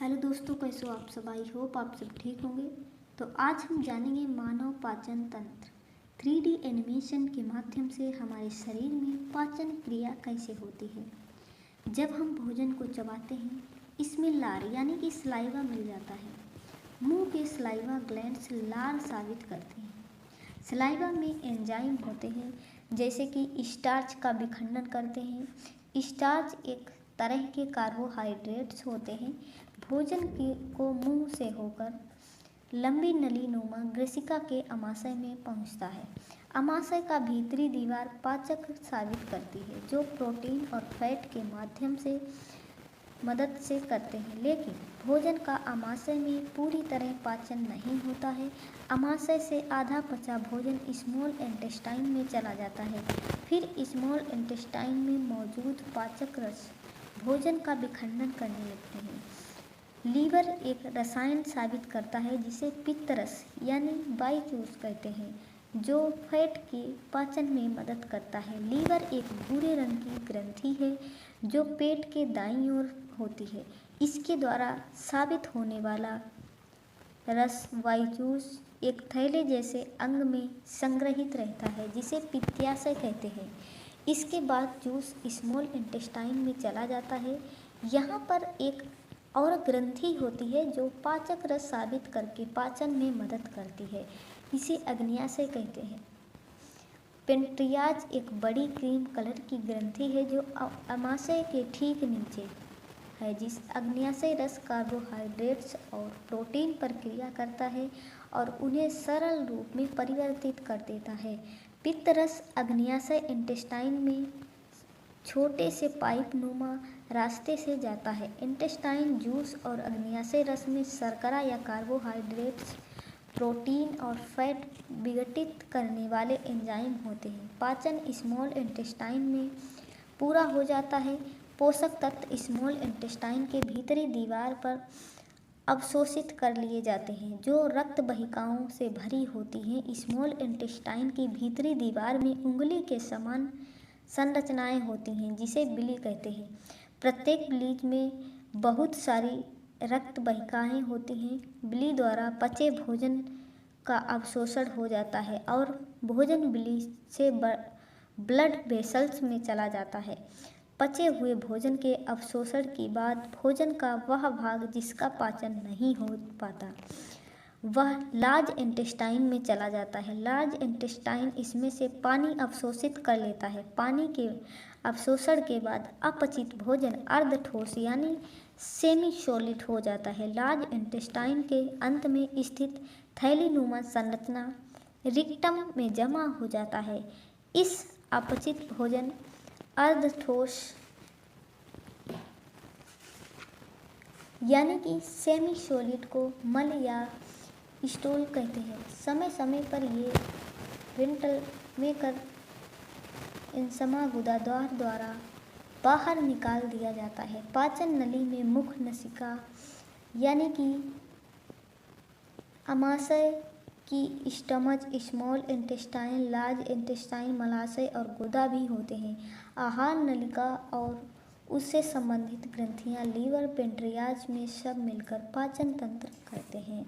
Hello दोस्तों, कैसे हो आप सब। आई होप आप सब ठीक होंगे। तो आज हम जानेंगे मानव पाचन तंत्र। 3D एनिमेशन के माध्यम से हमारे शरीर में पाचन क्रिया कैसे होती है। जब हम भोजन को चबाते हैं, इसमें लार यानी कि सलाइवा मिल जाता है। मुंह के सलाइवा ग्लैंड्स लार साबित करते हैं। सलाइवा में एंजाइम होते हैं जैसे कि स्टार्च का विखंडन करते हैं। स्टार्च एक तरह के कार्बोहाइड्रेट्स होते हैं। भोजन को मुंह से होकर लंबी नलीनुमा ग्रसिका के अमाशय में पहुंचता है। अमाशय का भीतरी दीवार पाचक साबित करती है, जो प्रोटीन और फैट के माध्यम से मदद से करते हैं। लेकिन भोजन का अमाशय में पूरी तरह पाचन नहीं होता है। अमाशय से आधा पचा भोजन स्मॉल इंटेस्टाइन में चला जाता है। फिर स्मॉल इंटेस्टाइन में मौजूद पाचक रस भोजन का विखंडन करने लगते हैं। लीवर एक रसायन साबित करता है जिसे पित्तरस यानी बाइजूस कहते हैं, जो फैट के पाचन में मदद करता है। लीवर एक भूरे रंग की ग्रंथि है जो पेट के दाईं ओर होती है। इसके द्वारा साबित होने वाला रस बाइजूस एक थैले जैसे अंग में संग्रहित रहता है जिसे पित्ताशय कहते हैं। इसके बाद जूस स्मॉल इंटेस्टाइन में चला जाता है। यहाँ पर एक और ग्रंथि होती है जो पाचक रस साबित करके पाचन में मदद करती है। इसे अग्न्याशय कहते हैं। पेंट्रियाज एक बड़ी क्रीम कलर की ग्रंथि है जो अमाशय के ठीक नीचे है, जिस अग्न्याशय रस कार्बोहाइड्रेट्स और प्रोटीन पर क्रिया करता है और उन्हें सरल रूप में परिवर्तित कर देता है। पित्त रस अग्न्याशय इंटेस्टाइन में छोटे से पाइप नुमा रास्ते से जाता है। इंटेस्टाइन जूस और अग्न्याशय रस में शर्करा या कार्बोहाइड्रेट्स, प्रोटीन और फैट विघटित करने वाले एंजाइम होते हैं। पाचन स्मॉल इंटेस्टाइन में पूरा हो जाता है। पोषक तत्व स्मॉल इंटेस्टाइन के भीतरी दीवार पर अवशोषित कर लिए जाते हैं, जो रक्त वाहिकाओं से भरी होती हैं। स्मॉल इंटेस्टाइन की भीतरी दीवार में उंगली के समान संरचनाएं होती हैं जिसे बिली कहते हैं। प्रत्येक बिली में बहुत सारी रक्त वाहिकाएं होती हैं। बिली द्वारा पचे भोजन का अवशोषण हो जाता है और भोजन बिली से ब्लड वेसल्स में चला जाता है। पचे हुए भोजन के अवशोषण के बाद भोजन का वह भाग जिसका पाचन नहीं हो पाता, वह लार्ज इंटेस्टाइन में चला जाता है। लार्ज इंटेस्टाइन इसमें से पानी अवशोषित कर लेता है। पानी के अवशोषण के बाद अपचित भोजन अर्ध ठोस यानी सेमी सॉलिड हो जाता है। लार्ज इंटेस्टाइन के अंत में स्थित थैलीनुमा संरचना रिक्टम में जमा हो जाता है। इस अपचित भोजन अर्ध ठोस यानी कि सेमी सॉलिड को मल या स्टूल कहते हैं। समय समय पर ये वेंटल मेकर इंसमा गुदाद्वार द्वारा बाहर निकाल दिया जाता है। पाचन नली में मुख नसिका यानी कि अमाशय की stomach, small intestine, large intestine, मलाशय और गुदा भी होते हैं। आहार नलिका और उससे संबंधित ग्रंथियां लीवर, पेंट्रियाज में सब मिलकर पाचन तंत्र करते हैं।